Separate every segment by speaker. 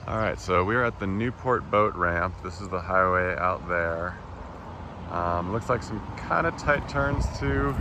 Speaker 1: All right, so we're at the Newport boat ramp. This is the highway out there. Looks like some kind of tight turns to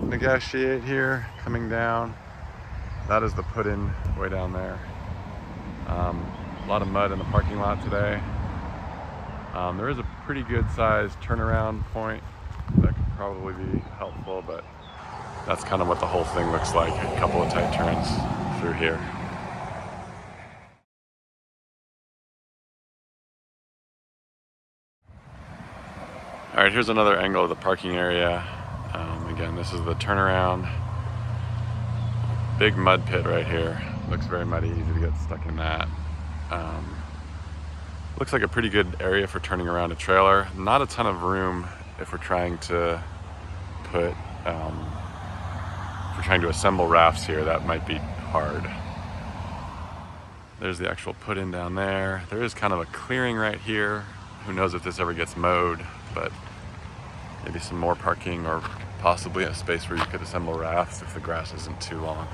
Speaker 1: negotiate here coming down. That is the put-in way down there. A lot of mud in the parking lot today. There is a pretty good sized turnaround point that could probably be helpful, but that's kind of what the whole thing looks like. A couple of tight turns through here. All right, here's another angle of the parking area. Again, this is the turnaround. Big mud pit right here. Looks very muddy, easy to get stuck in that. Looks like a pretty good area for turning around a trailer. Not a ton of room if we're trying to assemble rafts here. That might be hard. There's the actual put-in down there. There is kind of a clearing right here. Who knows if this ever gets mowed, but maybe some more parking or possibly a space where you could assemble rafts if the grass isn't too long.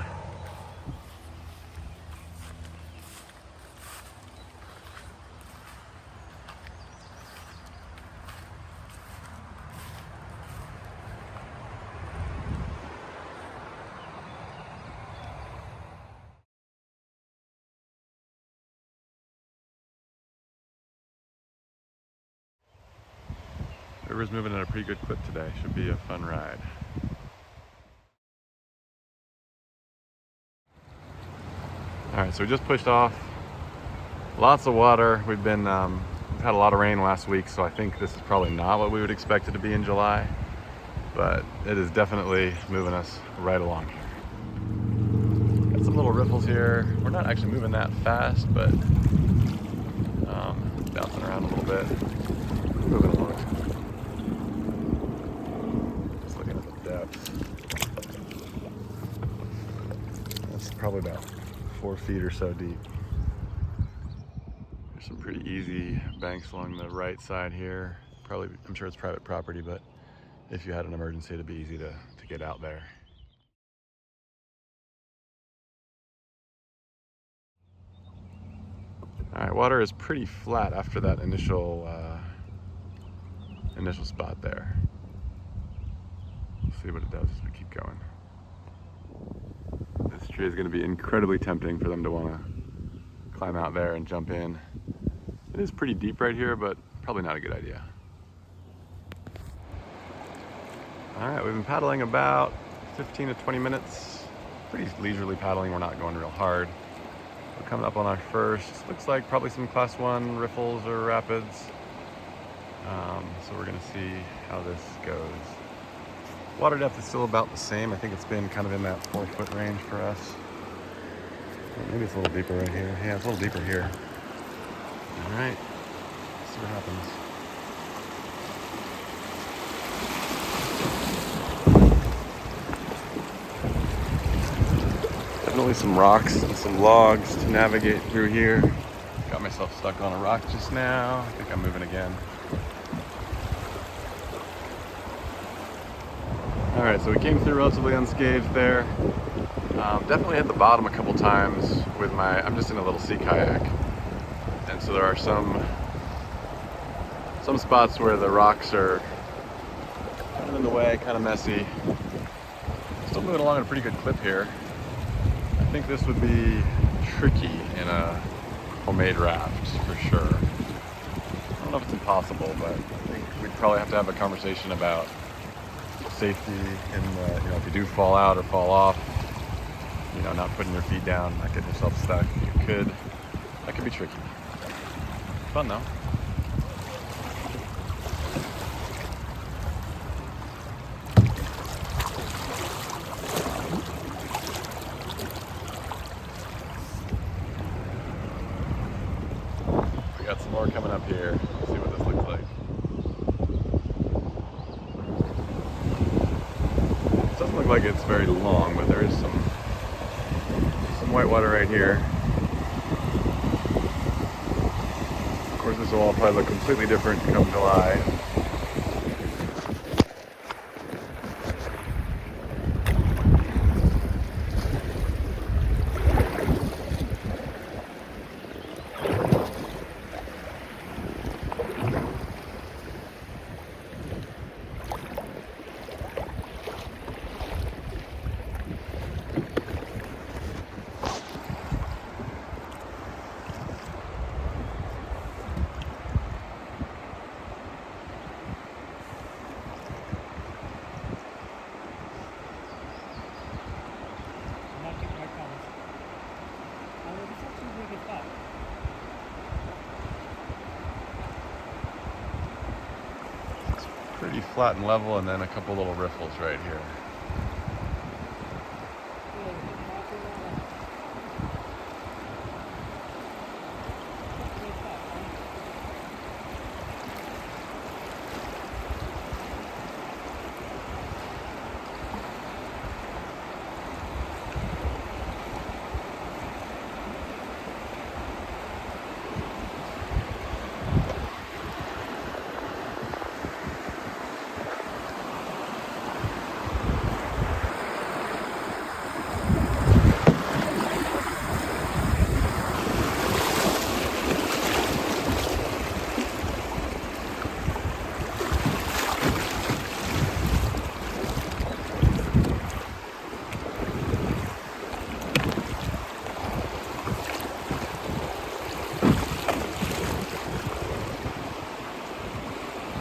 Speaker 1: River's moving at a pretty good clip today. Should be a fun ride. All right, so we just pushed off. Lots of water. We've had a lot of rain last week, so I think this is probably not what we would expect it to be in July, but it is definitely moving us right along here. Got some little riffles here. We're not actually moving that fast, but bouncing around a little bit, moving along. Just looking at the depth. That's probably about 4 feet or so deep. There's some pretty easy banks along the right side here. Probably, I'm sure it's private property, but if you had an emergency, it'd be easy to get out there. All right, water is pretty flat after that initial spot there. We'll see what it does as we keep going. This tree is going to be incredibly tempting for them to want to climb out there and jump in. It is pretty deep right here, but probably not a good idea. All right, we've been paddling about 15 to 20 minutes. Pretty leisurely paddling, we're not going real hard. We're coming up on our first, looks like probably some class 1 riffles or rapids. So we're gonna see how this goes. Water depth is still about the same. I think it's been kind of in that 4-foot range for us. Maybe it's a little deeper right here. Yeah, it's a little deeper here. All right, let's see what happens. Definitely some rocks and some logs to navigate through here. Got myself stuck on a rock just now. I think I'm moving again. All right, so we came through relatively unscathed there. Definitely hit the bottom a couple times with I'm just in a little sea kayak. And so there are some spots where the rocks are kind of in the way, kind of messy. Still moving along at a pretty good clip here. I think this would be tricky in a homemade raft for sure. I don't know if it's impossible, but I think we'd probably have to have a conversation about safety in the, if you do fall out or fall off, not putting your feet down, not getting yourself stuck. That could be tricky. Fun though. We got some more coming up here. Let's see what this looks like. It doesn't look like it's very long, but there is some whitewater right here. Of course, this will all probably look completely different come July. It's pretty flat and level, and then a couple little riffles right here.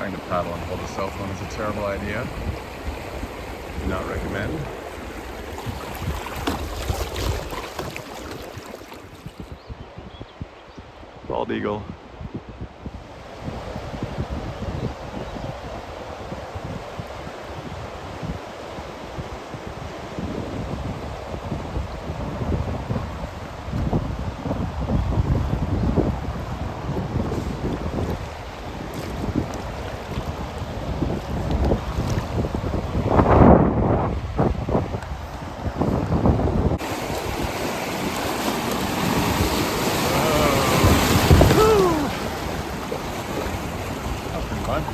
Speaker 1: Trying to paddle and hold a cell phone is a terrible idea. Do not recommend. Bald eagle. Fun.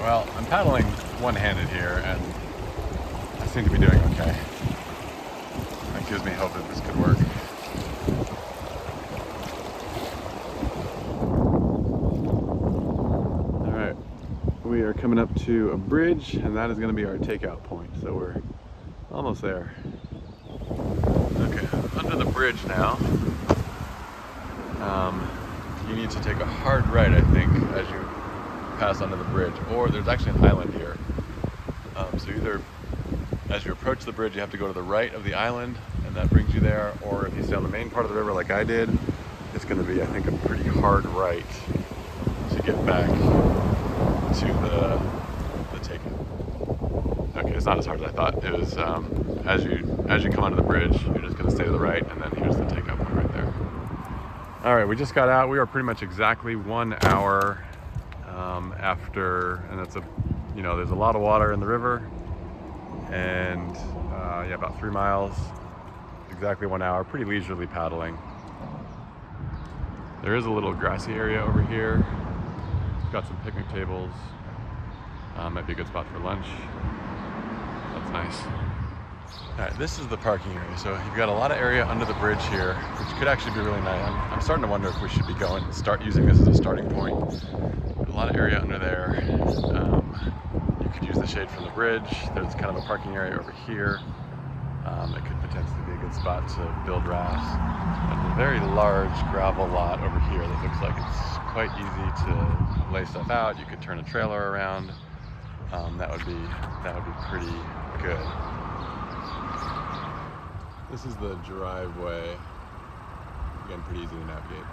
Speaker 1: Well, I'm paddling one-handed here, and I seem to be doing okay. That gives me hope that this could work. All right, we are coming up to a bridge, and that is going to be our takeout point. So we're almost there. Okay, under the bridge now. You need to take a hard right, I think, as you pass under the bridge, or there's actually an island here. So either as you approach the bridge, you have to go to the right of the island, and that brings you there, or if you stay on the main part of the river like I did, it's going to be, I think, a pretty hard right to get back to the takeout. Okay, it's not as hard as I thought. It was as you come onto the bridge, you're just going to stay to the right, and then here's the takeout point right there. All right, we just got out. We are pretty much exactly 1 hour after, and it's there's a lot of water in the river, and yeah, about 3 miles, exactly 1 hour, pretty leisurely paddling. There is a little grassy area over here. Got some picnic tables. Might be a good spot for lunch. That's nice. All right, this is the parking area. So you've got a lot of area under the bridge here, which could actually be really nice. I'm starting to wonder if we should be start using this as a starting point. A lot of area under there. You could use the shade from the bridge. There's kind of a parking area over here. It could potentially be a good spot to build rafts. And a very large gravel lot over here that looks like it's quite easy to lay stuff out. You could turn a trailer around. That would be pretty good. This is the driveway. Again, pretty easy to navigate.